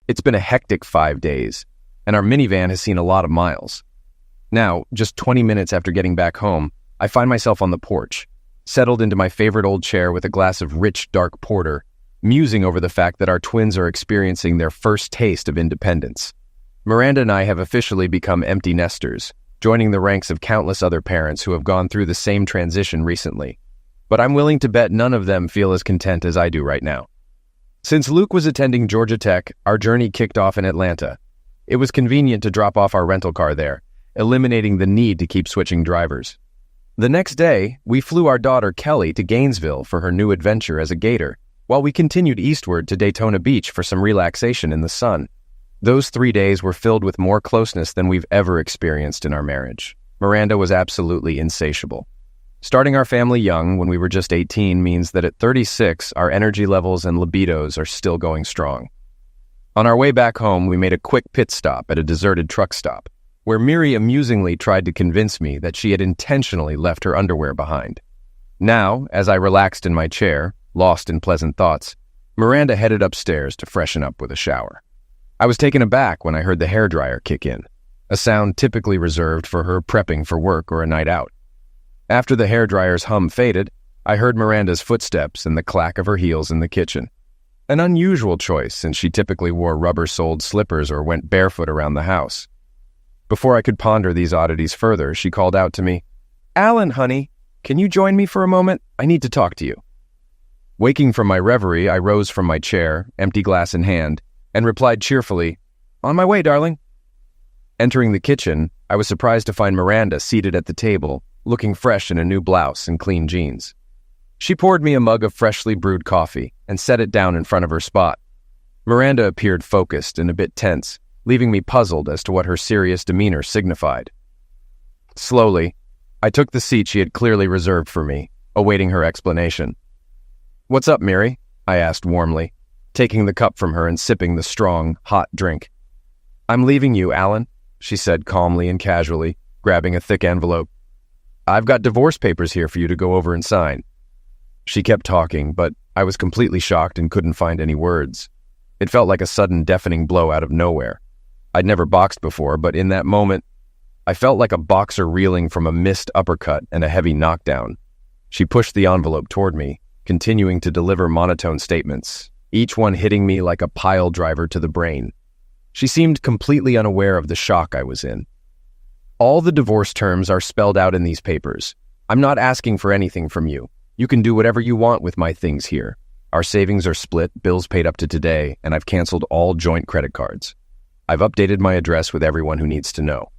It's been a hectic 5 days, and our minivan has seen a lot of miles. Now, just 20 minutes after getting back home, I find myself on the porch, settled into my favorite old chair with a glass of rich, dark porter, musing over the fact that our twins are experiencing their first taste of independence. Miranda and I have officially become empty nesters, joining the ranks of countless other parents who have gone through the same transition recently. But I'm willing to bet none of them feel as content as I do right now. Since Luke was attending Georgia Tech, our journey kicked off in Atlanta. It was convenient to drop off our rental car there, eliminating the need to keep switching drivers. The next day, we flew our daughter Kelly to Gainesville for her new adventure as a gator, while we continued eastward to Daytona Beach for some relaxation in the sun. Those 3 days were filled with more closeness than we've ever experienced in our marriage. Miranda was absolutely insatiable. Starting our family young, when we were just 18, means that at 36, our energy levels and libidos are still going strong. On our way back home, we made a quick pit stop at a deserted truck stop, where Miri amusingly tried to convince me that she had intentionally left her underwear behind. Now, as I relaxed in my chair, lost in pleasant thoughts, Miranda headed upstairs to freshen up with a shower. I was taken aback when I heard the hairdryer kick in, a sound typically reserved for her prepping for work or a night out. After the hairdryer's hum faded, I heard Miranda's footsteps and the clack of her heels in the kitchen. An unusual choice, since she typically wore rubber-soled slippers or went barefoot around the house. Before I could ponder these oddities further, she called out to me, "Alan, honey, can you join me for a moment? I need to talk to you." Waking from my reverie, I rose from my chair, empty glass in hand, and replied cheerfully, "On my way, darling." Entering the kitchen, I was surprised to find Miranda seated at the table, looking fresh in a new blouse and clean jeans. She poured me a mug of freshly brewed coffee and set it down in front of her spot. Miranda appeared focused and a bit tense, leaving me puzzled as to what her serious demeanor signified. Slowly, I took the seat she had clearly reserved for me, awaiting her explanation. "What's up, Miri?" I asked warmly, taking the cup from her and sipping the strong, hot drink. "I'm leaving you, Alan," she said calmly and casually, grabbing a thick envelope. "I've got divorce papers here for you to go over and sign." She kept talking, but I was completely shocked and couldn't find any words. It felt like a sudden deafening blow out of nowhere. I'd never boxed before, but in that moment, I felt like a boxer reeling from a missed uppercut and a heavy knockdown. She pushed the envelope toward me, continuing to deliver monotone statements, each one hitting me like a pile driver to the brain. She seemed completely unaware of the shock I was in. "All the divorce terms are spelled out in these papers. I'm not asking for anything from you. You can do whatever you want with my things here. Our savings are split, bills paid up to today, and I've canceled all joint credit cards. I've updated my address with everyone who needs to know.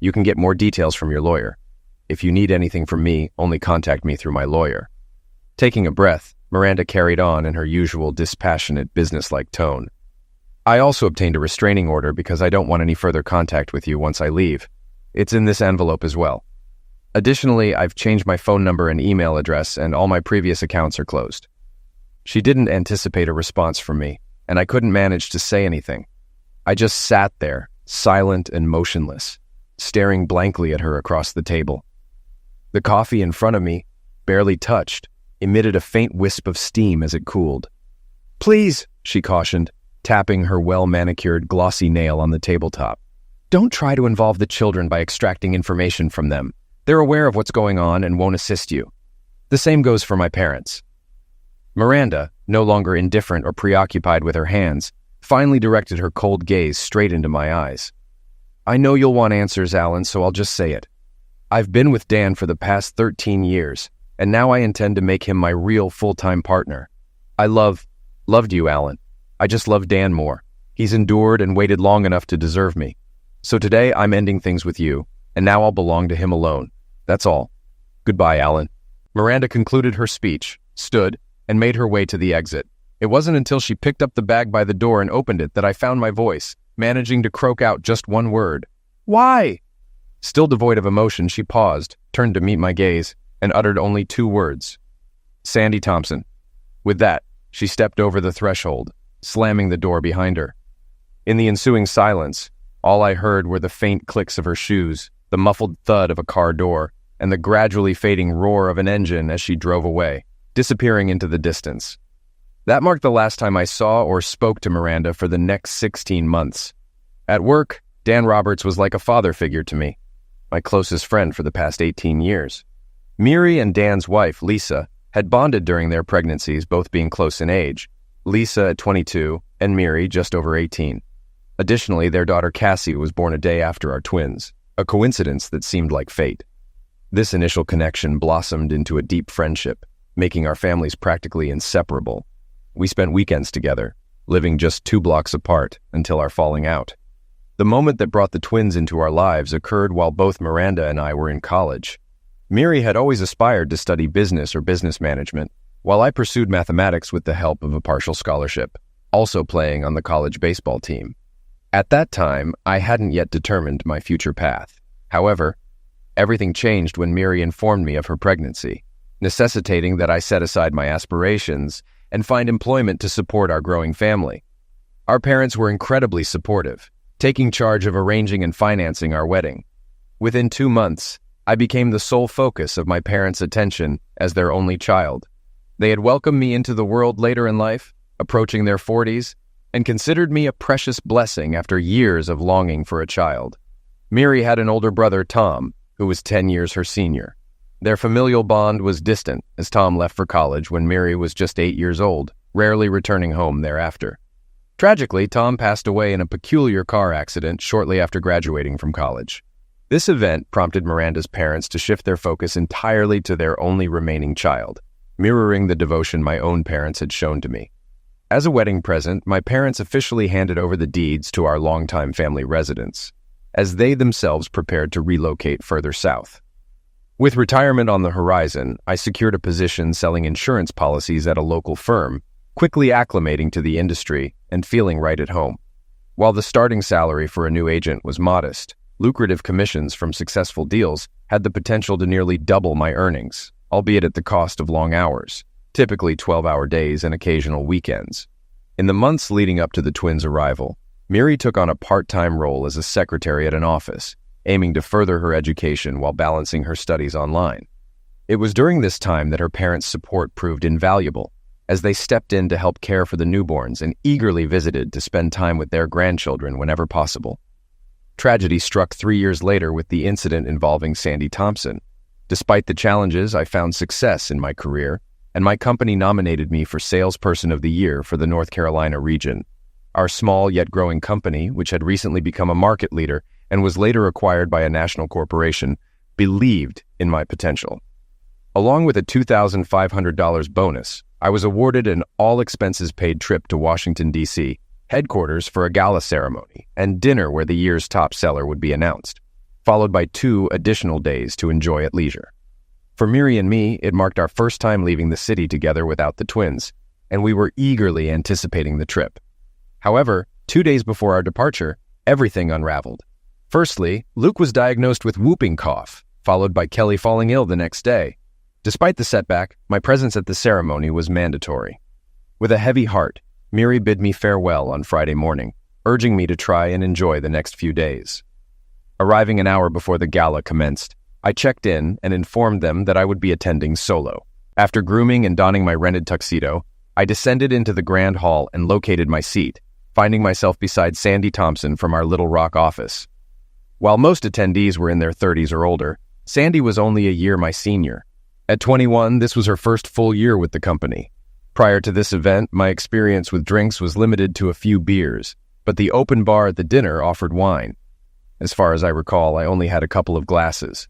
You can get more details from your lawyer. If you need anything from me, only contact me through my lawyer." Taking a breath, Miranda carried on in her usual dispassionate, businesslike tone. "I also obtained a restraining order because I don't want any further contact with you once I leave. It's in this envelope as well. Additionally, I've changed my phone number and email address, and all my previous accounts are closed." She didn't anticipate a response from me, and I couldn't manage to say anything. I just sat there, silent and motionless, staring blankly at her across the table. The coffee in front of me, barely touched, emitted a faint wisp of steam as it cooled. "Please," she cautioned, tapping her well-manicured, glossy nail on the tabletop. "Don't try to involve the children by extracting information from them. They're aware of what's going on and won't assist you. The same goes for my parents." Miranda, no longer indifferent or preoccupied with her hands, finally directed her cold gaze straight into my eyes. "I know you'll want answers, Alan, so I'll just say it. I've been with Dan for the past 13 years, and now I intend to make him my real full-time partner. I loved you, Alan. I just love Dan more. He's endured and waited long enough to deserve me. So today I'm ending things with you, and now I'll belong to him alone. That's all. Goodbye, Alan." Miranda concluded her speech, stood, and made her way to the exit. It wasn't until she picked up the bag by the door and opened it that I found my voice, managing to croak out just one word. "Why?" Still devoid of emotion, she paused, turned to meet my gaze, and uttered only 2 words. "Sandy Thompson." With that, she stepped over the threshold, slamming the door behind her. In the ensuing silence, all I heard were the faint clicks of her shoes, the muffled thud of a car door, and the gradually fading roar of an engine as she drove away, disappearing into the distance. That marked the last time I saw or spoke to Miranda for the next 16 months. At work, Dan Roberts was like a father figure to me, my closest friend for the past 18 years. Miri and Dan's wife, Lisa, had bonded during their pregnancies, both being close in age, Lisa at 22 and Miri just over 18. Additionally, their daughter Cassie was born a day after our twins, a coincidence that seemed like fate. This initial connection blossomed into a deep friendship, making our families practically inseparable. We spent weekends together, living just 2 blocks apart until our falling out. The moment that brought the twins into our lives occurred while both Miranda and I were in college. Miri had always aspired to study business or business management, while I pursued mathematics with the help of a partial scholarship, also playing on the college baseball team. At that time, I hadn't yet determined my future path. However, everything changed when Miri informed me of her pregnancy, necessitating that I set aside my aspirations and find employment to support our growing family. Our parents were incredibly supportive, taking charge of arranging and financing our wedding. Within 2 months, I became the sole focus of my parents' attention as their only child. They had welcomed me into the world later in life, approaching their 40s, and considered me a precious blessing after years of longing for a child. Miri had an older brother, Tom, who was 10 years her senior. Their familial bond was distant as Tom left for college when Miri was just 8 years old, rarely returning home thereafter. Tragically, Tom passed away in a peculiar car accident shortly after graduating from college. This event prompted Miranda's parents to shift their focus entirely to their only remaining child, mirroring the devotion my own parents had shown to me. As a wedding present, my parents officially handed over the deeds to our longtime family residence, as they themselves prepared to relocate further south. With retirement on the horizon, I secured a position selling insurance policies at a local firm, quickly acclimating to the industry and feeling right at home. While the starting salary for a new agent was modest, lucrative commissions from successful deals had the potential to nearly double my earnings, albeit at the cost of long hours, typically 12-hour days and occasional weekends. In the months leading up to the twins' arrival, Miri took on a part-time role as a secretary at an office, aiming to further her education while balancing her studies online. It was during this time that her parents' support proved invaluable, as they stepped in to help care for the newborns and eagerly visited to spend time with their grandchildren whenever possible. Tragedy struck 3 years later with the incident involving Sandy Thompson. Despite the challenges, I found success in my career, and my company nominated me for Salesperson of the Year for the North Carolina region. Our small yet growing company, which had recently become a market leader and was later acquired by a national corporation, believed in my potential. Along with a $2,500 bonus, I was awarded an all-expenses-paid trip to Washington, D.C., headquarters for a gala ceremony and dinner where the year's top seller would be announced, followed by 2 additional days to enjoy at leisure. For Miri and me, it marked our first time leaving the city together without the twins, and we were eagerly anticipating the trip. However, 2 days before our departure, everything unraveled. Firstly, Luke was diagnosed with whooping cough, followed by Kelly falling ill the next day. Despite the setback, my presence at the ceremony was mandatory. With a heavy heart, Miri bid me farewell on Friday morning, urging me to try and enjoy the next few days. Arriving an hour before the gala commenced, I checked in and informed them that I would be attending solo. After grooming and donning my rented tuxedo, I descended into the grand hall and located my seat, finding myself beside Sandy Thompson from our Little Rock office. While most attendees were in their 30s or older, Sandy was only a year my senior. At 21, this was her first full year with the company. Prior to this event, my experience with drinks was limited to a few beers, but the open bar at the dinner offered wine. As far as I recall, I only had a couple of glasses.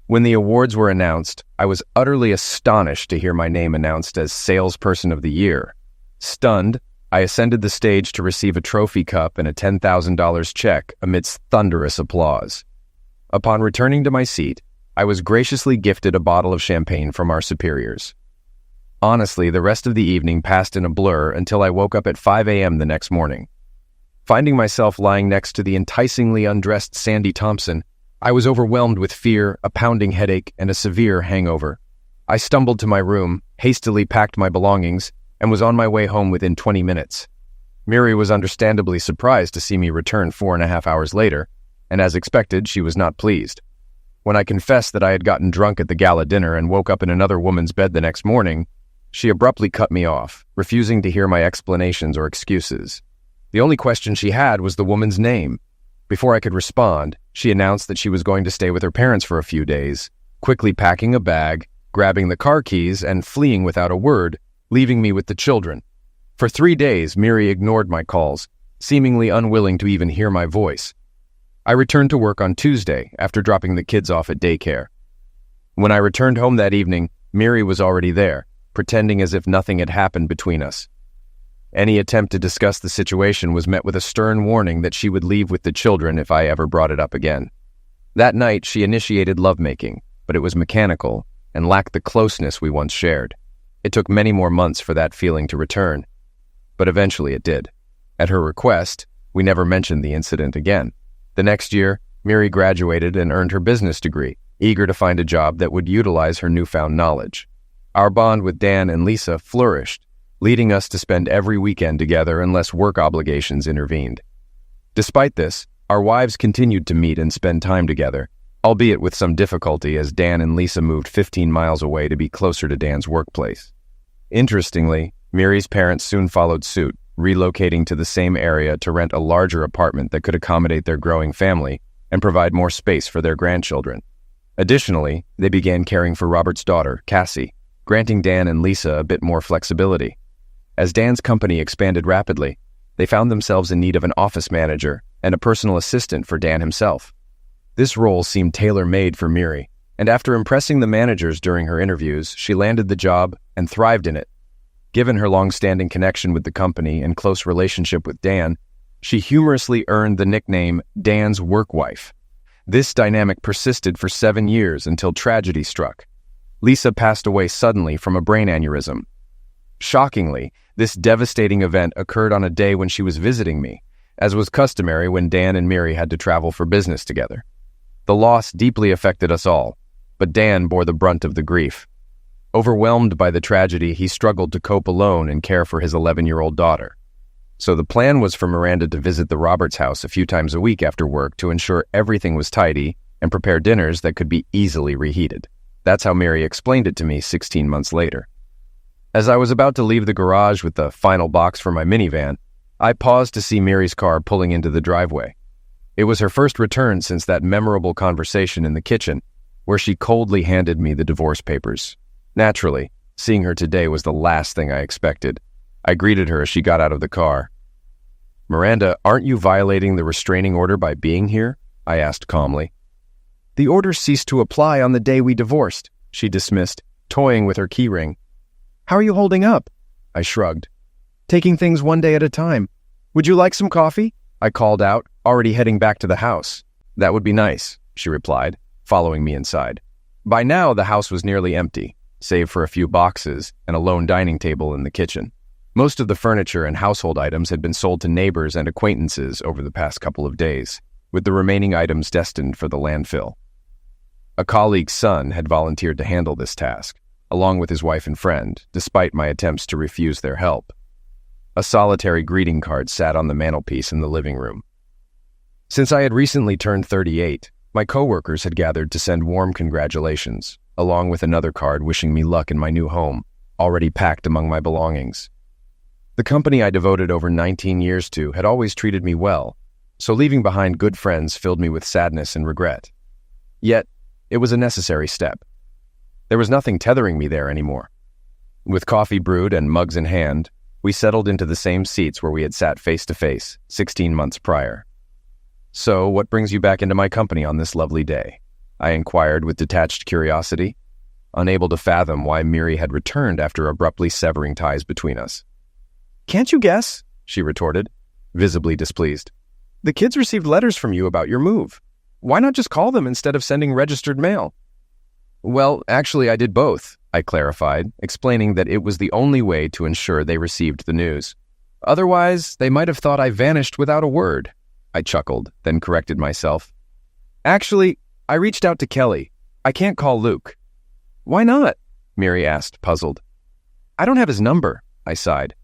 When the awards were announced, I was utterly astonished to hear my name announced as Salesperson of the Year. Stunned, I ascended the stage to receive a trophy cup and a $10,000 check amidst thunderous applause. Upon returning to my seat, I was graciously gifted a bottle of champagne from our superiors. Honestly, the rest of the evening passed in a blur until I woke up at 5 a.m. the next morning. Finding myself lying next to the enticingly undressed Sandy Thompson, I was overwhelmed with fear, a pounding headache, and a severe hangover. I stumbled to my room, hastily packed my belongings, and was on my way home within 20 minutes. Miri was understandably surprised to see me return 4.5 hours later, and as expected, she was not pleased. When I confessed that I had gotten drunk at the gala dinner and woke up in another woman's bed the next morning, She abruptly cut me off, refusing to hear my explanations or excuses. The only question she had was the woman's name. Before I could respond, she announced that she was going to stay with her parents for a few days, quickly packing a bag, grabbing the car keys, and fleeing without a word, leaving me with the children. For 3 days, Miri ignored my calls, seemingly unwilling to even hear my voice. I returned to work on Tuesday after dropping the kids off at daycare. When I returned home that evening, Miri was already there, pretending as if nothing had happened between us. Any attempt to discuss the situation was met with a stern warning that she would leave with the children if I ever brought it up again. That night, she initiated lovemaking, but it was mechanical and lacked the closeness we once shared. It took many more months for that feeling to return, but eventually it did. At her request, we never mentioned the incident again. The next year, Miri graduated and earned her business degree, eager to find a job that would utilize her newfound knowledge. Our bond with Dan and Lisa flourished, leading us to spend every weekend together unless work obligations intervened. Despite this, our wives continued to meet and spend time together, albeit with some difficulty as Dan and Lisa moved 15 miles away to be closer to Dan's workplace. Interestingly, Miri's parents soon followed suit, relocating to the same area to rent a larger apartment that could accommodate their growing family and provide more space for their grandchildren. Additionally, they began caring for Robert's daughter, Cassie, granting Dan and Lisa a bit more flexibility. As Dan's company expanded rapidly, they found themselves in need of an office manager and a personal assistant for Dan himself. This role seemed tailor-made for Miri, and after impressing the managers during her interviews, she landed the job and thrived in it. Given her long-standing connection with the company and close relationship with Dan, she humorously earned the nickname Dan's work wife. This dynamic persisted for 7 years until tragedy struck. Lisa passed away suddenly from a brain aneurysm. Shockingly, this devastating event occurred on a day when she was visiting me, as was customary when Dan and Miri had to travel for business together. The loss deeply affected us all, but Dan bore the brunt of the grief. Overwhelmed by the tragedy, he struggled to cope alone and care for his 11-year-old daughter. So the plan was for Miranda to visit the Roberts house a few times a week after work to ensure everything was tidy and prepare dinners that could be easily reheated. That's how Miri explained it to me 16 months later. As I was about to leave the garage with the final box for my minivan, I paused to see Miri's car pulling into the driveway. It was her first return since that memorable conversation in the kitchen, where she coldly handed me the divorce papers. Naturally, seeing her today was the last thing I expected. I greeted her as she got out of the car. "Miranda, aren't you violating the restraining order by being here?" I asked calmly. "The order ceased to apply on the day we divorced," she dismissed, toying with her keyring. "How are you holding up?" I shrugged. "Taking things one day at a time. Would you like some coffee?" I called out, already heading back to the house. "That would be nice," she replied, following me inside. By now, the house was nearly empty, save for a few boxes and a lone dining table in the kitchen. Most of the furniture and household items had been sold to neighbors and acquaintances over the past couple of days, with the remaining items destined for the landfill. A colleague's son had volunteered to handle this task, along with his wife and friend, despite my attempts to refuse their help. A solitary greeting card sat on the mantelpiece in the living room. Since I had recently turned 38, my coworkers had gathered to send warm congratulations, along with another card wishing me luck in my new home, already packed among my belongings. The company I devoted over 19 years to had always treated me well, so leaving behind good friends filled me with sadness and regret. Yet, it was a necessary step. There was nothing tethering me there anymore. With coffee brewed and mugs in hand, we settled into the same seats where we had sat face to face 16 months prior. "So, what brings you back into my company on this lovely day?" I inquired with detached curiosity, unable to fathom why Miri had returned after abruptly severing ties between us. "Can't you guess?" she retorted, visibly displeased. "The kids received letters from you about your move. Why not just call them instead of sending registered mail?" "Well, actually, I did both," I clarified, explaining that it was the only way to ensure they received the news. "Otherwise, they might have thought I vanished without a word." I chuckled, then corrected myself. "Actually, I reached out to Kelly. I can't call Luke." "Why not?" Miri asked, puzzled. "I don't have his number," I sighed.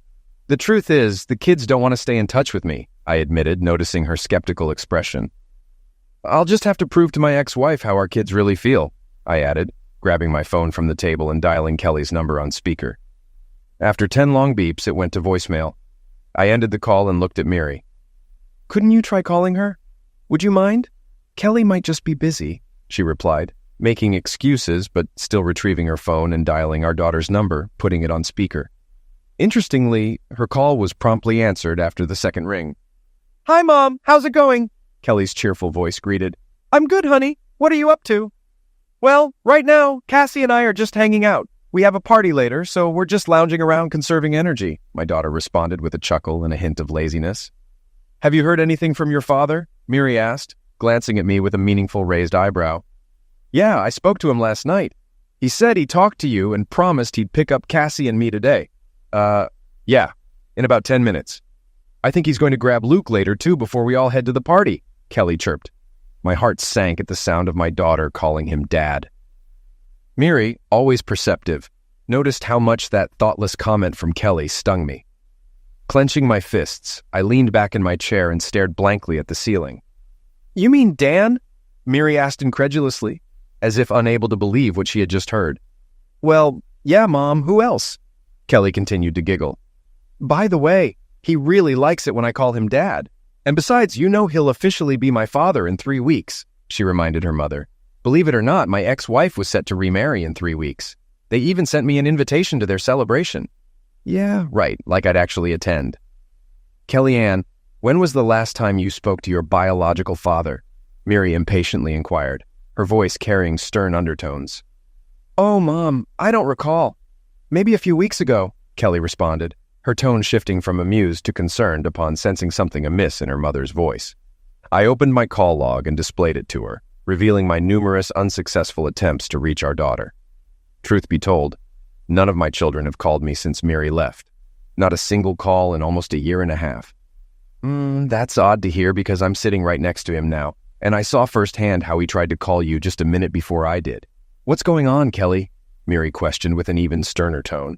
"The truth is, the kids don't want to stay in touch with me," I admitted, noticing her skeptical expression. "I'll just have to prove to my ex-wife how our kids really feel," I added, grabbing my phone from the table and dialing Kelly's number on speaker. After 10 long beeps, it went to voicemail. I ended the call and looked at Miri. "Couldn't you try calling her? Would you mind? Kelly might just be busy," she replied, making excuses but still retrieving her phone and dialing our daughter's number, putting it on speaker. Interestingly, her call was promptly answered after the second ring. "Hi, Mom. How's it going?" Kelly's cheerful voice greeted. "I'm good, honey. What are you up to?" "Well, right now, Cassie and I are just hanging out. We have a party later, so we're just lounging around conserving energy," my daughter responded with a chuckle and a hint of laziness. "Have you heard anything from your father?" Miri asked, glancing at me with a meaningful raised eyebrow. "Yeah, I spoke to him last night. He said he talked to you and promised he'd pick up Cassie and me today. Yeah, in about 10 minutes. I think he's going to grab Luke later, too, before we all head to the party," Kelly chirped. My heart sank at the sound of my daughter calling him Dad. Miri, always perceptive, noticed how much that thoughtless comment from Kelly stung me. Clenching my fists, I leaned back in my chair and stared blankly at the ceiling. "You mean Dan?" Miri asked incredulously, as if unable to believe what she had just heard. "Well, yeah, Mom, who else?" Kelly continued to giggle. "By the way, he really likes it when I call him Dad. And besides, he'll officially be my father in 3 weeks," she reminded her mother. "Believe it or not, my ex-wife was set to remarry in 3 weeks. They even sent me an invitation to their celebration." "Yeah, right, like I'd actually attend." "Kellyanne, when was the last time you spoke to your biological father?" Miri impatiently inquired, her voice carrying stern undertones. "Oh, Mom, I don't recall. Maybe a few weeks ago," Kelly responded, her tone shifting from amused to concerned upon sensing something amiss in her mother's voice. I opened my call log and displayed it to her, revealing my numerous unsuccessful attempts to reach our daughter. Truth be told, none of my children have called me since Miri left. Not a single call in almost a year and a half. That's odd to hear because I'm sitting right next to him now, and I saw firsthand how he tried to call you just a minute before I did. "What's going on, Kelly?" Miri questioned with an even sterner tone.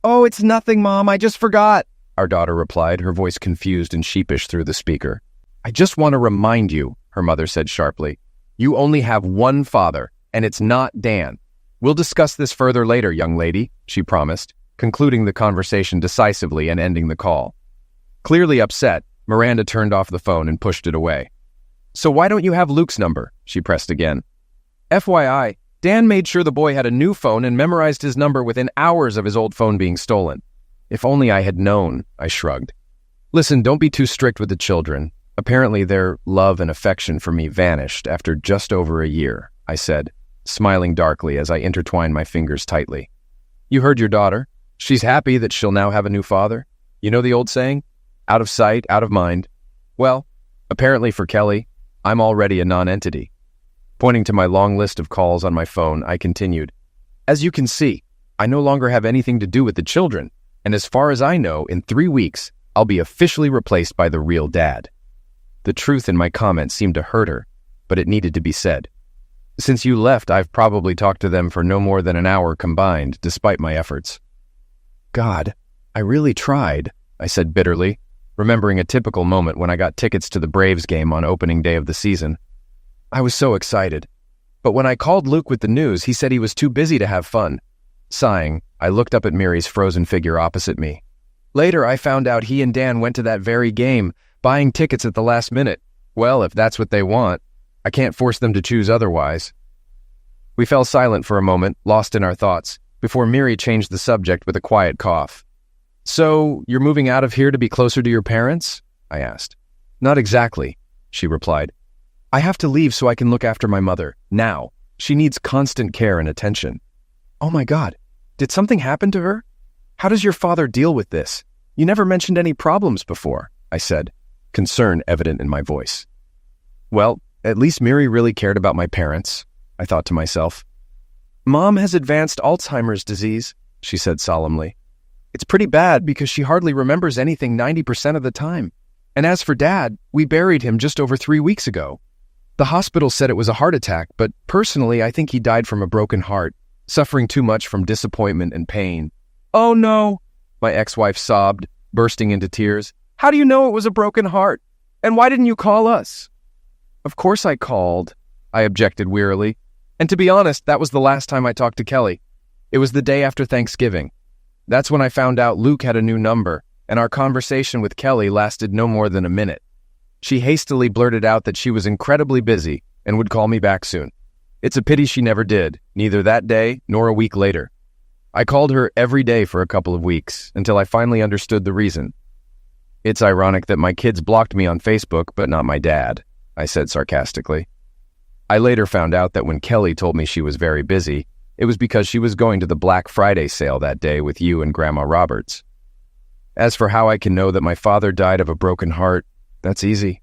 "Oh, it's nothing, Mom. I just forgot," our daughter replied, her voice confused and sheepish through the speaker. "I just want to remind you," her mother said sharply, "you only have one father, and it's not Dan. We'll discuss this further later, young lady," she promised, concluding the conversation decisively and ending the call. Clearly upset, Miranda turned off the phone and pushed it away. "So why don't you have Luke's number?" she pressed again. "FYI, Dan made sure the boy had a new phone and memorized his number within hours of his old phone being stolen. If only I had known," I shrugged. "Listen, don't be too strict with the children. Apparently their love and affection for me vanished after just over a year," I said, smiling darkly as I intertwined my fingers tightly. "You heard your daughter. She's happy that she'll now have a new father. You know the old saying? Out of sight, out of mind. Well, apparently for Kelly, I'm already a non-entity." Pointing to my long list of calls on my phone, I continued, "As you can see, I no longer have anything to do with the children, and as far as I know, in 3 weeks, I'll be officially replaced by the real Dad." The truth in my comment seemed to hurt her, but it needed to be said. "Since you left, I've probably talked to them for no more than an hour combined, despite my efforts." "God, I really tried," I said bitterly, remembering a typical moment when I got tickets to the Braves game on opening day of the season. I was so excited. But when I called Luke with the news, he said he was too busy to have fun. Sighing, I looked up at Miri's frozen figure opposite me. Later, I found out he and Dan went to that very game, buying tickets at the last minute. Well, if that's what they want, I can't force them to choose otherwise. We fell silent for a moment, lost in our thoughts, before Miri changed the subject with a quiet cough. "So, you're moving out of here to be closer to your parents?" I asked. "Not exactly," she replied. "I have to leave so I can look after my mother, now. She needs constant care and attention." "Oh my God, did something happen to her? How does your father deal with this? You never mentioned any problems before," I said, concern evident in my voice. Well, at least Miri really cared about my parents, I thought to myself. "Mom has advanced Alzheimer's disease," she said solemnly. "It's pretty bad because she hardly remembers anything 90% of the time. And as for Dad, we buried him just over 3 weeks ago. The hospital said it was a heart attack, but personally I think he died from a broken heart, suffering too much from disappointment and pain." "Oh no," my ex-wife sobbed, bursting into tears. "How do you know it was a broken heart? And why didn't you call us?" "Of course I called," I objected wearily. "And to be honest, that was the last time I talked to Kelly. It was the day after Thanksgiving. That's when I found out Luke had a new number, and our conversation with Kelly lasted no more than a minute. She hastily blurted out that she was incredibly busy and would call me back soon. It's a pity she never did, neither that day nor a week later. I called her every day for a couple of weeks until I finally understood the reason. It's ironic that my kids blocked me on Facebook, but not my dad, I said sarcastically. I later found out that when Kelly told me she was very busy, it was because she was going to the Black Friday sale that day with you and Grandma Roberts. As for how I can know that my father died of a broken heart, that's easy.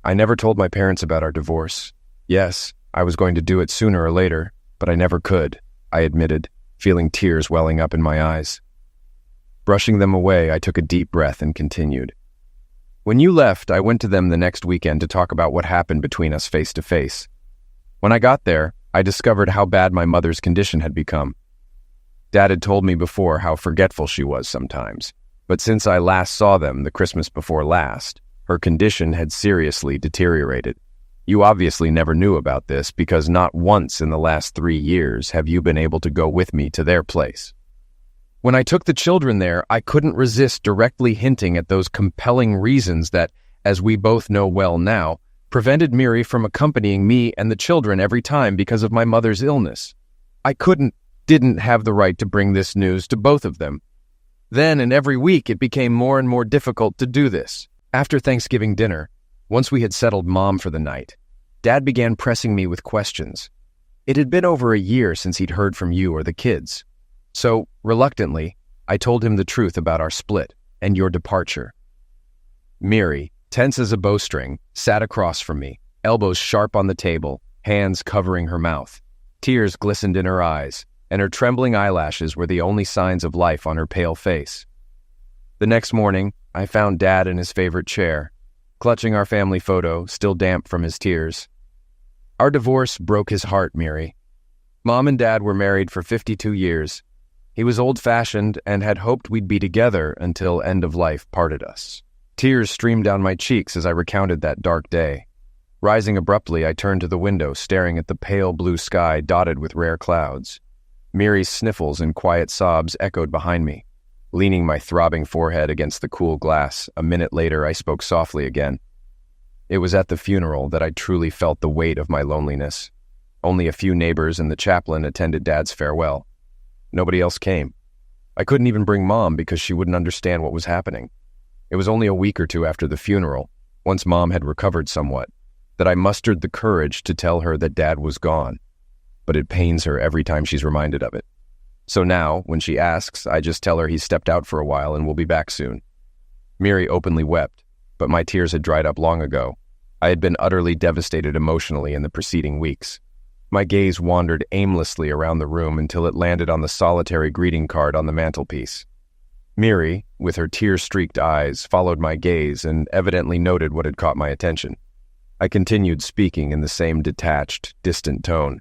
I never told my parents about our divorce. Yes, I was going to do it sooner or later, but I never could, I admitted, feeling tears welling up in my eyes. Brushing them away, I took a deep breath and continued. When you left, I went to them the next weekend to talk about what happened between us face to face. When I got there, I discovered how bad my mother's condition had become. Dad had told me before how forgetful she was sometimes, but since I last saw them the Christmas before last, her condition had seriously deteriorated. You obviously never knew about this because not once in the last 3 years have you been able to go with me to their place. When I took the children there, I couldn't resist directly hinting at those compelling reasons that, as we both know well now, prevented Miri from accompanying me and the children every time because of my mother's illness. I didn't have the right to bring this news to both of them. Then and every week it became more and more difficult to do this. After Thanksgiving dinner, once we had settled Mom for the night, Dad began pressing me with questions. It had been over a year since he'd heard from you or the kids. So, reluctantly, I told him the truth about our split and your departure. Miri, tense as a bowstring, sat across from me, elbows sharp on the table, hands covering her mouth. Tears glistened in her eyes, and her trembling eyelashes were the only signs of life on her pale face. The next morning, I found Dad in his favorite chair, clutching our family photo, still damp from his tears. Our divorce broke his heart, Miri. Mom and Dad were married for 52 years. He was old-fashioned and had hoped we'd be together until end of life parted us. Tears streamed down my cheeks as I recounted that dark day. Rising abruptly, I turned to the window, staring at the pale blue sky dotted with rare clouds. Miri's sniffles and quiet sobs echoed behind me. Leaning my throbbing forehead against the cool glass, a minute later I spoke softly again. It was at the funeral that I truly felt the weight of my loneliness. Only a few neighbors and the chaplain attended Dad's farewell. Nobody else came. I couldn't even bring Mom because she wouldn't understand what was happening. It was only a week or two after the funeral, once Mom had recovered somewhat, that I mustered the courage to tell her that Dad was gone. But it pains her every time she's reminded of it. So now, when she asks, I just tell her he's stepped out for a while and will be back soon. Miri openly wept, but my tears had dried up long ago. I had been utterly devastated emotionally in the preceding weeks. My gaze wandered aimlessly around the room until it landed on the solitary greeting card on the mantelpiece. Miri, with her tear-streaked eyes, followed my gaze and evidently noted what had caught my attention. I continued speaking in the same detached, distant tone.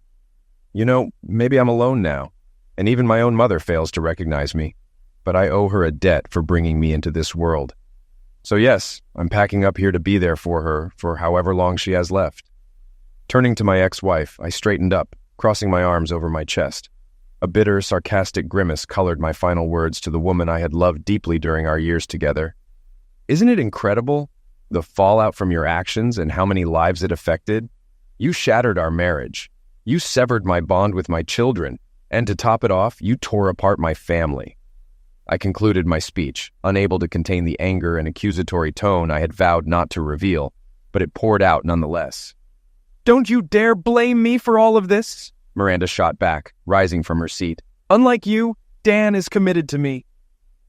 You know, maybe I'm alone now, and even my own mother fails to recognize me, but I owe her a debt for bringing me into this world. So yes, I'm packing up here to be there for her for however long she has left. Turning to my ex-wife, I straightened up, crossing my arms over my chest. A bitter, sarcastic grimace colored my final words to the woman I had loved deeply during our years together. Isn't it incredible, the fallout from your actions and how many lives it affected? You shattered our marriage. You severed my bond with my children. And to top it off, you tore apart my family. I concluded my speech, unable to contain the anger and accusatory tone I had vowed not to reveal, but it poured out nonetheless. "Don't you dare blame me for all of this," Miranda shot back, rising from her seat. "Unlike you, Dan is committed to me.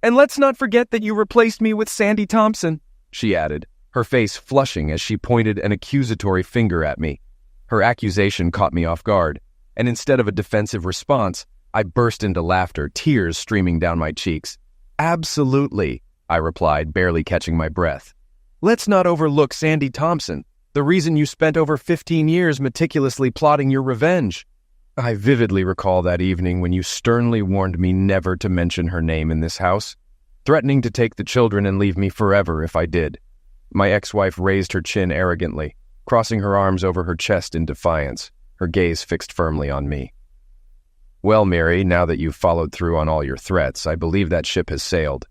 And let's not forget that you replaced me with Sandy Thompson," she added, her face flushing as she pointed an accusatory finger at me. Her accusation caught me off guard, and instead of a defensive response, I burst into laughter, tears streaming down my cheeks. "Absolutely," I replied, barely catching my breath. "Let's not overlook Sandy Thompson, the reason you spent over 15 years meticulously plotting your revenge. I vividly recall that evening when you sternly warned me never to mention her name in this house, threatening to take the children and leave me forever if I did." My ex-wife raised her chin arrogantly, crossing her arms over her chest in defiance, her gaze fixed firmly on me. Well, Mary, now that you've followed through on all your threats, I believe that ship has sailed.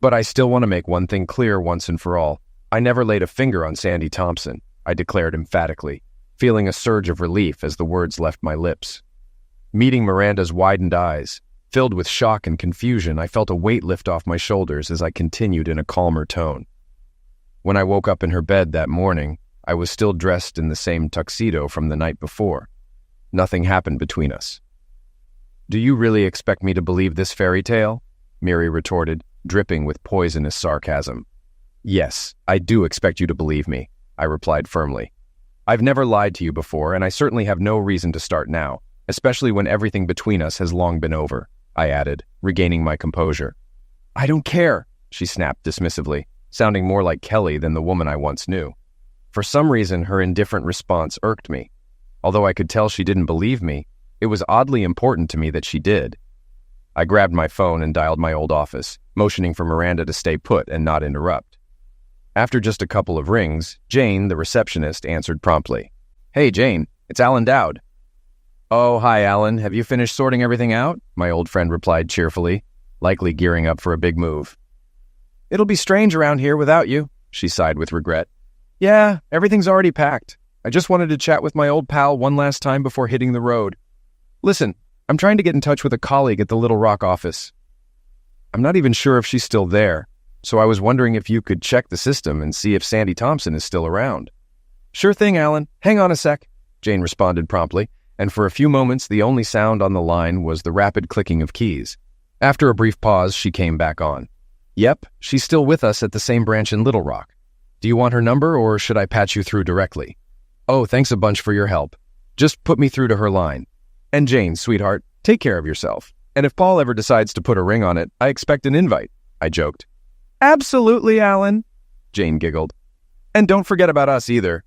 But I still want to make one thing clear once and for all. I never laid a finger on Sandy Thompson, I declared emphatically, feeling a surge of relief as the words left my lips. Meeting Miranda's widened eyes, filled with shock and confusion, I felt a weight lift off my shoulders as I continued in a calmer tone. When I woke up in her bed that morning, I was still dressed in the same tuxedo from the night before. Nothing happened between us. "Do you really expect me to believe this fairy tale?" Mary retorted, dripping with poisonous sarcasm. "Yes, I do expect you to believe me," I replied firmly. "I've never lied to you before, and I certainly have no reason to start now, especially when everything between us has long been over," I added, regaining my composure. "I don't care," she snapped dismissively, sounding more like Kelly than the woman I once knew. For some reason, her indifferent response irked me. Although I could tell she didn't believe me, it was oddly important to me that she did. I grabbed my phone and dialed my old office, motioning for Miranda to stay put and not interrupt. After just a couple of rings, Jane, the receptionist, answered promptly. "Hey, Jane, it's Alan Dowd." "Oh, hi, Alan. Have you finished sorting everything out?" my old friend replied cheerfully, likely gearing up for a big move. "It'll be strange around here without you," she sighed with regret. "Yeah, everything's already packed. I just wanted to chat with my old pal one last time before hitting the road. Listen, I'm trying to get in touch with a colleague at the Little Rock office. I'm not even sure if she's still there, so I was wondering if you could check the system and see if Sandy Thompson is still around." "Sure thing, Alan. Hang on a sec," Jane responded promptly, and for a few moments the only sound on the line was the rapid clicking of keys. After a brief pause, she came back on. "Yep, she's still with us at the same branch in Little Rock. Do you want her number, or should I patch you through directly?" "Oh, thanks a bunch for your help. Just put me through to her line. And Jane, sweetheart, take care of yourself. And if Paul ever decides to put a ring on it, I expect an invite," I joked. "Absolutely, Alan," Jane giggled. "And don't forget about us either."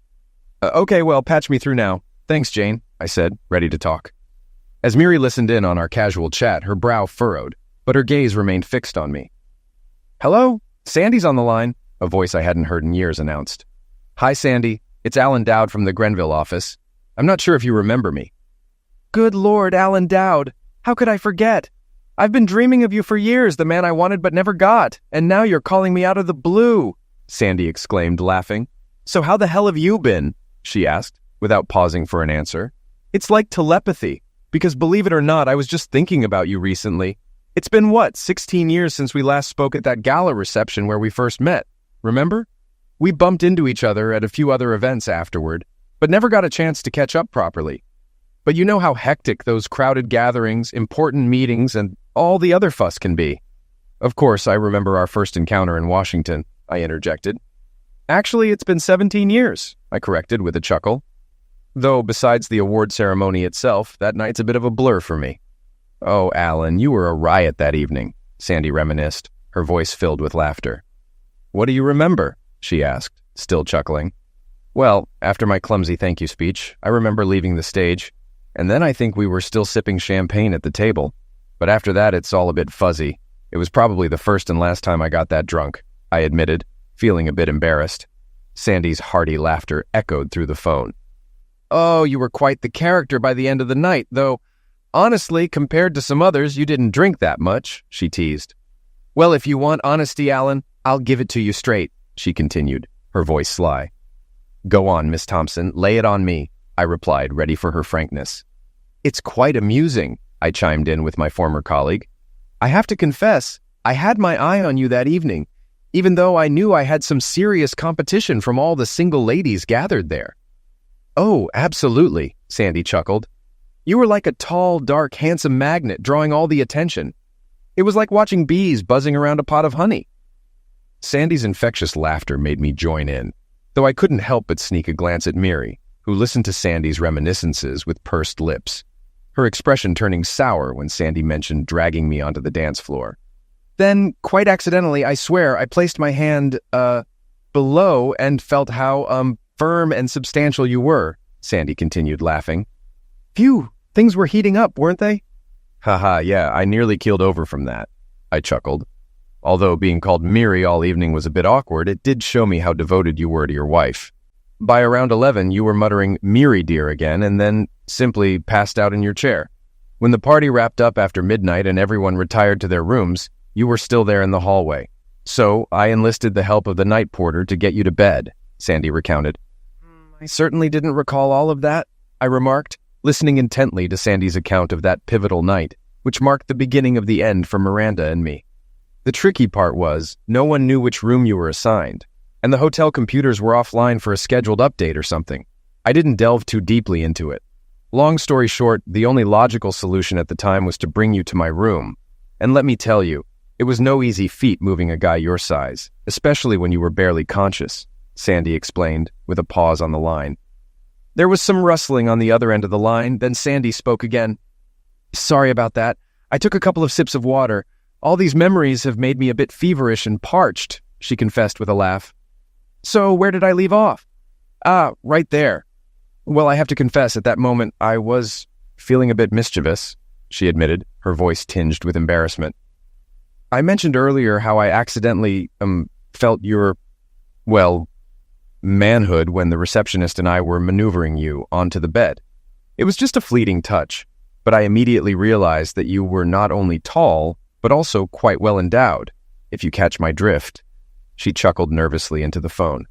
Okay, well, patch me through now. Thanks, Jane," I said, ready to talk. As Miri listened in on our casual chat, her brow furrowed, but her gaze remained fixed on me. "Hello? Sandy's on the line," a voice I hadn't heard in years announced. "Hi, Sandy. It's Alan Dowd from the Grenville office. I'm not sure if you remember me." "Good Lord, Alan Dowd. How could I forget? I've been dreaming of you for years, the man I wanted but never got, and now you're calling me out of the blue," Sandy exclaimed, laughing. "So how the hell have you been?" she asked, without pausing for an answer. "It's like telepathy, because believe it or not, I was just thinking about you recently. It's been, 16 years since we last spoke at that gala reception where we first met, remember? We bumped into each other at a few other events afterward, but never got a chance to catch up properly. But you know how hectic those crowded gatherings, important meetings, and all the other fuss can be." "Of course, I remember our first encounter in Washington," I interjected. "Actually, it's been 17 years, I corrected with a chuckle. Though, besides the award ceremony itself, that night's a bit of a blur for me." "Oh, Alan, you were a riot that evening," Sandy reminisced, her voice filled with laughter. "What do you remember?" she asked, still chuckling. "Well, after my clumsy thank you speech, I remember leaving the stage, and then I think we were still sipping champagne at the table. But after that, it's all a bit fuzzy. It was probably the first and last time I got that drunk," I admitted, feeling a bit embarrassed. Sandy's hearty laughter echoed through the phone. "Oh, you were quite the character by the end of the night, though honestly, compared to some others, you didn't drink that much," she teased. "Well, if you want honesty, Alan, I'll give it to you straight," she continued, her voice sly. "Go on, Miss Thompson, lay it on me," I replied, ready for her frankness. "It's quite amusing," I chimed in with my former colleague. "I have to confess, I had my eye on you that evening, even though I knew I had some serious competition from all the single ladies gathered there." "Oh, absolutely," Sandy chuckled. "You were like a tall, dark, handsome magnet drawing all the attention. It was like watching bees buzzing around a pot of honey." Sandy's infectious laughter made me join in, though I couldn't help but sneak a glance at Miri, who listened to Sandy's reminiscences with pursed lips, her expression turning sour when Sandy mentioned dragging me onto the dance floor. "Then, quite accidentally, I swear, I placed my hand, below and felt how, firm and substantial you were," Sandy continued, laughing. "Phew, things were heating up, weren't they?" "Haha, yeah, I nearly keeled over from that," I chuckled. Although being called Miri all evening was a bit awkward, it did show me how devoted you were to your wife. By around 11, you were muttering, "Miri, dear," again, and then simply passed out in your chair. When the party wrapped up after midnight and everyone retired to their rooms, you were still there in the hallway. So I enlisted the help of the night porter to get you to bed," Sandy recounted. "I certainly didn't recall all of that," I remarked, listening intently to Sandy's account of that pivotal night, which marked the beginning of the end for Miranda and me. The tricky part was, no one knew which room you were assigned, and the hotel computers were offline for a scheduled update or something. I didn't delve too deeply into it. Long story short, the only logical solution at the time was to bring you to my room. And let me tell you, it was no easy feat moving a guy your size, especially when you were barely conscious, Sandy explained, with a pause on the line. There was some rustling on the other end of the line, then Sandy spoke again. "Sorry about that. I took a couple of sips of water. All these memories have made me a bit feverish and parched," she confessed with a laugh. "So where did I leave off?" "Ah, right there." "Well, I have to confess, at that moment, I was feeling a bit mischievous," she admitted, her voice tinged with embarrassment. "I mentioned earlier how I accidentally, felt your, well, manhood when the receptionist and I were maneuvering you onto the bed. It was just a fleeting touch, but I immediately realized that you were not only tall, but also quite well endowed, if you catch my drift." She chuckled nervously into the phone.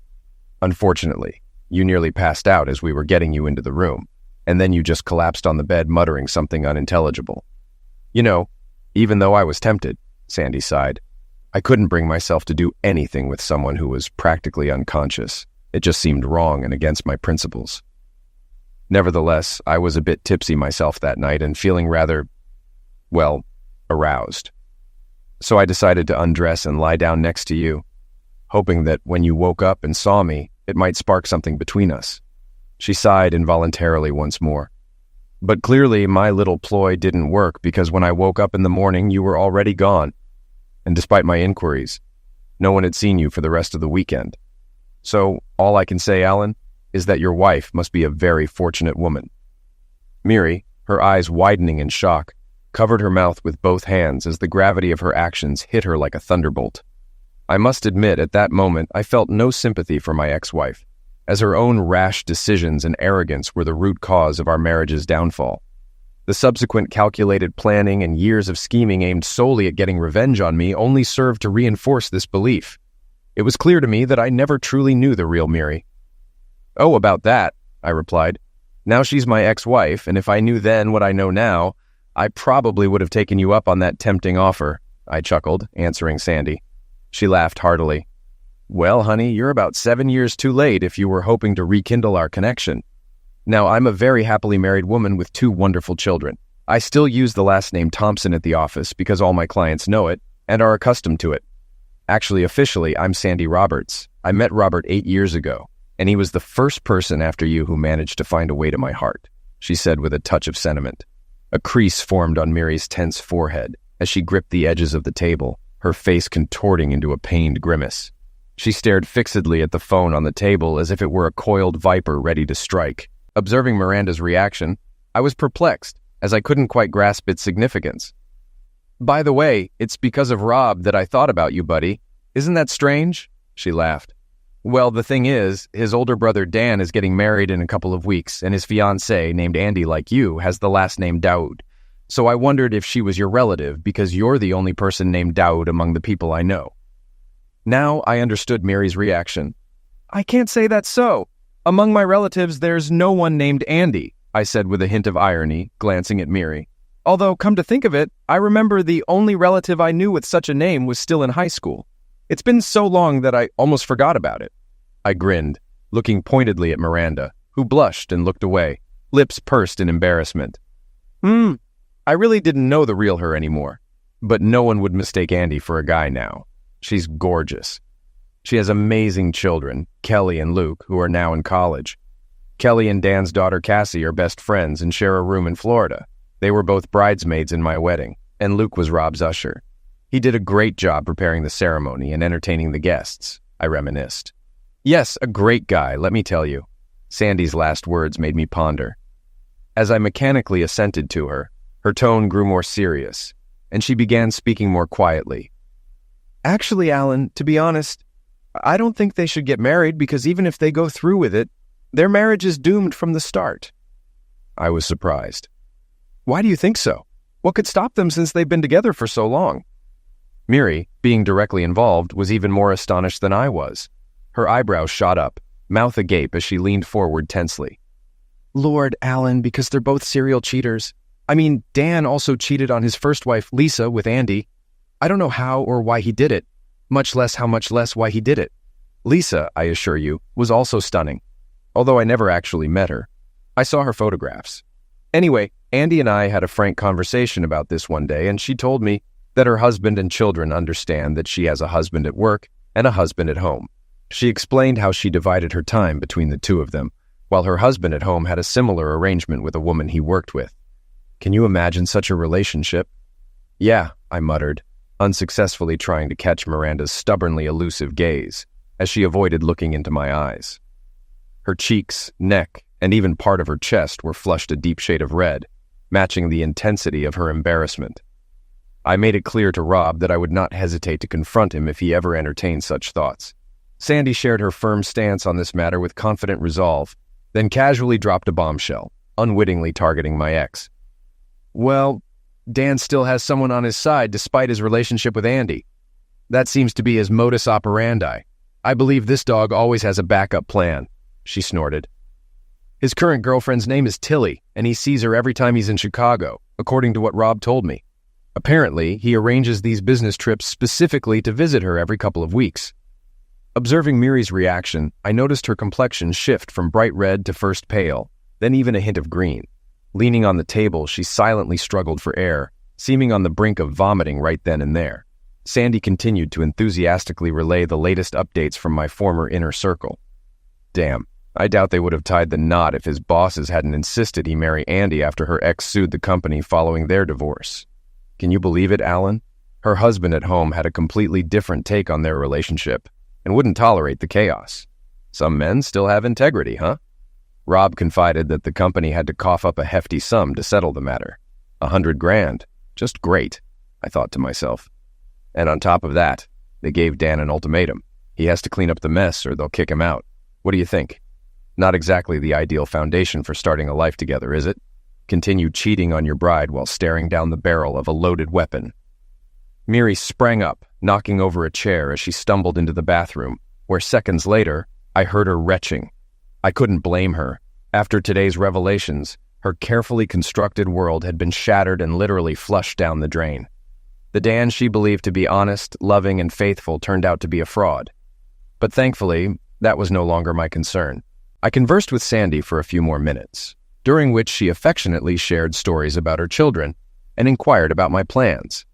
"Unfortunately, you nearly passed out as we were getting you into the room, and then you just collapsed on the bed muttering something unintelligible. You know, even though I was tempted," Sandy sighed, "I couldn't bring myself to do anything with someone who was practically unconscious. It just seemed wrong and against my principles. Nevertheless, I was a bit tipsy myself that night and feeling rather, well, aroused. So I decided to undress and lie down next to you, hoping that when you woke up and saw me, it might spark something between us." She sighed involuntarily once more. "But clearly my little ploy didn't work because when I woke up in the morning, you were already gone. And despite my inquiries, no one had seen you for the rest of the weekend. So all I can say, Alan, is that your wife must be a very fortunate woman." Miri, her eyes widening in shock, covered her mouth with both hands as the gravity of her actions hit her like a thunderbolt. I must admit, at that moment, I felt no sympathy for my ex-wife, as her own rash decisions and arrogance were the root cause of our marriage's downfall. The subsequent calculated planning and years of scheming aimed solely at getting revenge on me only served to reinforce this belief. It was clear to me that I never truly knew the real Miri. "Oh, about that," I replied. "Now she's my ex-wife, and if I knew then what I know now, I probably would have taken you up on that tempting offer," I chuckled, answering Sandy. She laughed heartily. "Well, honey, you're about 7 years too late if you were hoping to rekindle our connection. Now, I'm a very happily married woman with 2 wonderful children. I still use the last name Thompson at the office because all my clients know it and are accustomed to it. Actually, officially, I'm Sandy Roberts. I met Robert 8 years ago, and he was the first person after you who managed to find a way to my heart," she said with a touch of sentiment. A crease formed on Miri's tense forehead as she gripped the edges of the table, her face contorting into a pained grimace. She stared fixedly at the phone on the table as if it were a coiled viper ready to strike. Observing Miranda's reaction, I was perplexed, as I couldn't quite grasp its significance. "By the way, it's because of Rob that I thought about you, buddy. Isn't that strange?" She laughed. "Well, the thing is, his older brother Dan is getting married in a couple of weeks, and his fiancée, named Andy like you, has the last name Daoud. So I wondered if she was your relative, because you're the only person named Daoud among the people I know." Now I understood Mary's reaction. "I can't say that's so. Among my relatives, there's no one named Andy," I said with a hint of irony, glancing at Miri. "Although, come to think of it, I remember the only relative I knew with such a name was still in high school. It's been so long that I almost forgot about it." I grinned, looking pointedly at Miranda, who blushed and looked away, lips pursed in embarrassment. I really didn't know the real her anymore, but no one would mistake Andy for a guy now. She's gorgeous. She has amazing children, Kelly and Luke, who are now in college. Kelly and Dan's daughter Cassie are best friends and share a room in Florida. They were both bridesmaids in my wedding, and Luke was Rob's usher. He did a great job preparing the ceremony and entertaining the guests, I reminisced. Yes, a great guy, let me tell you. Sandy's last words made me ponder. As I mechanically assented to her, her tone grew more serious, and she began speaking more quietly. Actually, Alan, to be honest, I don't think they should get married because even if they go through with it, their marriage is doomed from the start. I was surprised. Why do you think so? What could stop them since they've been together for so long? Miri, being directly involved, was even more astonished than I was. Her eyebrows shot up, mouth agape as she leaned forward tensely. Lord, Alan, because they're both serial cheaters. I mean, Dan also cheated on his first wife, Lisa, with Andy. I don't know how or why he did it, much less how much less why he did it. Lisa, I assure you, was also stunning, although I never actually met her. I saw her photographs. Anyway, Andy and I had a frank conversation about this one day, and she told me that her husband and children understand that she has a husband at work and a husband at home. She explained how she divided her time between the two of them, while her husband at home had a similar arrangement with a woman he worked with. Can you imagine such a relationship? Yeah, I muttered, unsuccessfully trying to catch Miranda's stubbornly elusive gaze, as she avoided looking into my eyes. Her cheeks, neck, and even part of her chest were flushed a deep shade of red, matching the intensity of her embarrassment. I made it clear to Rob that I would not hesitate to confront him if he ever entertained such thoughts. Sandy shared her firm stance on this matter with confident resolve, then casually dropped a bombshell, unwittingly targeting my ex. Well, Dan still has someone on his side despite his relationship with Andy. That seems to be his modus operandi. I believe this dog always has a backup plan, she snorted. His current girlfriend's name is Tilly, and he sees her every time he's in Chicago, according to what Rob told me. Apparently, he arranges these business trips specifically to visit her every couple of weeks. Observing Miri's reaction, I noticed her complexion shift from bright red to first pale, then even a hint of green. Leaning on the table, she silently struggled for air, seeming on the brink of vomiting right then and there. Sandy continued to enthusiastically relay the latest updates from my former inner circle. Damn, I doubt they would have tied the knot if his bosses hadn't insisted he marry Andy after her ex sued the company following their divorce. Can you believe it, Alan? Her husband at home had a completely different take on their relationship and wouldn't tolerate the chaos. Some men still have integrity, huh? Rob confided that the company had to cough up a hefty sum to settle the matter. $100,000. Just great, I thought to myself. And on top of that, they gave Dan an ultimatum. He has to clean up the mess or they'll kick him out. What do you think? Not exactly the ideal foundation for starting a life together, is it? Continue cheating on your bride while staring down the barrel of a loaded weapon. Miri sprang up, knocking over a chair as she stumbled into the bathroom, where seconds later, I heard her retching. I couldn't blame her. After today's revelations, her carefully constructed world had been shattered and literally flushed down the drain. The Dan she believed to be honest, loving, and faithful turned out to be a fraud. But thankfully, that was no longer my concern. I conversed with Sandy for a few more minutes, during which she affectionately shared stories about her children and inquired about my plans.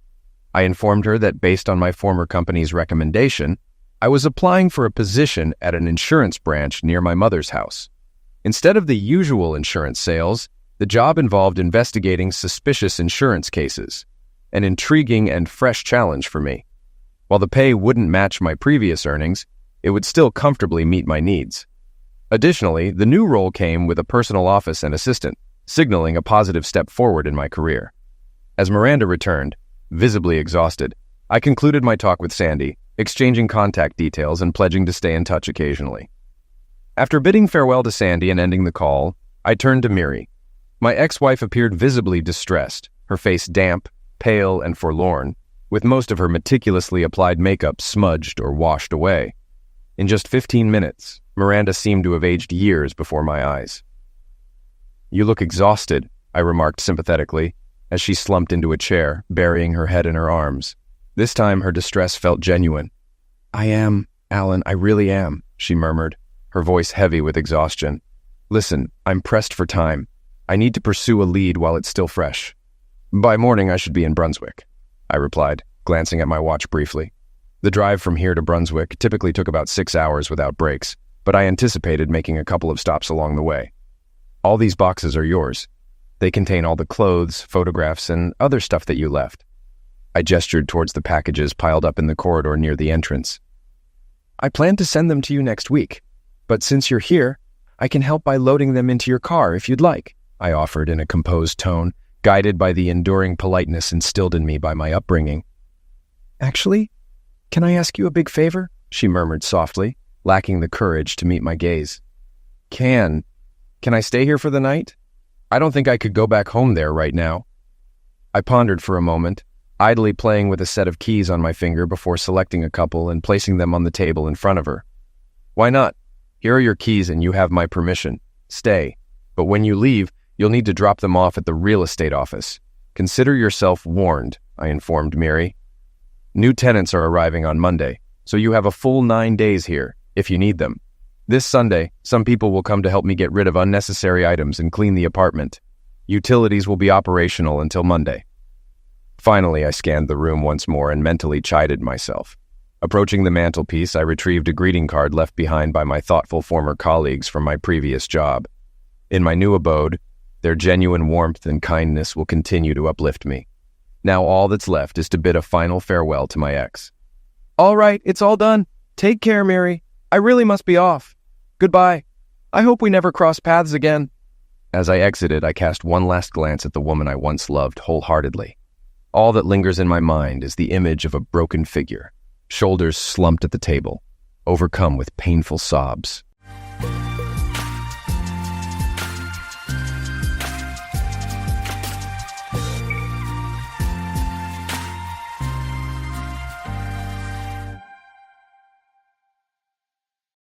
I informed her that based on my former company's recommendation, I was applying for a position at an insurance branch near my mother's house. Instead of the usual insurance sales, the job involved investigating suspicious insurance cases, an intriguing and fresh challenge for me. While the pay wouldn't match my previous earnings, it would still comfortably meet my needs. Additionally, the new role came with a personal office and assistant, signaling a positive step forward in my career. As Miranda returned, visibly exhausted, I concluded my talk with Sandy, exchanging contact details and pledging to stay in touch occasionally. After bidding farewell to Sandy and ending the call, I turned to Miri. My ex-wife appeared visibly distressed, her face damp, pale, and forlorn, with most of her meticulously applied makeup smudged or washed away. In just 15 minutes, Miranda seemed to have aged years before my eyes. "You look exhausted," I remarked sympathetically, as she slumped into a chair, burying her head in her arms. This time her distress felt genuine. "I am, Alan, I really am," she murmured, her voice heavy with exhaustion. "Listen, I'm pressed for time. I need to pursue a lead while it's still fresh. By morning I should be in Brunswick," I replied, glancing at my watch briefly. The drive from here to Brunswick typically took about 6 hours without breaks, but I anticipated making a couple of stops along the way. "All these boxes are yours. They contain all the clothes, photographs, and other stuff that you left." I gestured towards the packages piled up in the corridor near the entrance. "I plan to send them to you next week, but since you're here, I can help by loading them into your car if you'd like," I offered in a composed tone, guided by the enduring politeness instilled in me by my upbringing. "Actually, can I ask you a big favor?" she murmured softly, lacking the courage to meet my gaze. Can I stay here for the night?" I don't think I could go back home there right now. I pondered for a moment, idly playing with a set of keys on my finger before selecting a couple and placing them on the table in front of her. Why not? Here are your keys and you have my permission. Stay. But when you leave, you'll need to drop them off at the real estate office. Consider yourself warned, I informed Mary. New tenants are arriving on Monday, so you have a full 9 days here, if you need them. This Sunday, some people will come to help me get rid of unnecessary items and clean the apartment. Utilities will be operational until Monday. Finally, I scanned the room once more and mentally chided myself. Approaching the mantelpiece, I retrieved a greeting card left behind by my thoughtful former colleagues from my previous job. In my new abode, their genuine warmth and kindness will continue to uplift me. Now all that's left is to bid a final farewell to my ex. All right, it's all done. Take care, Mary. I really must be off. Goodbye. I hope we never cross paths again. As I exited, I cast one last glance at the woman I once loved wholeheartedly. All that lingers in my mind is the image of a broken figure, shoulders slumped at the table, overcome with painful sobs.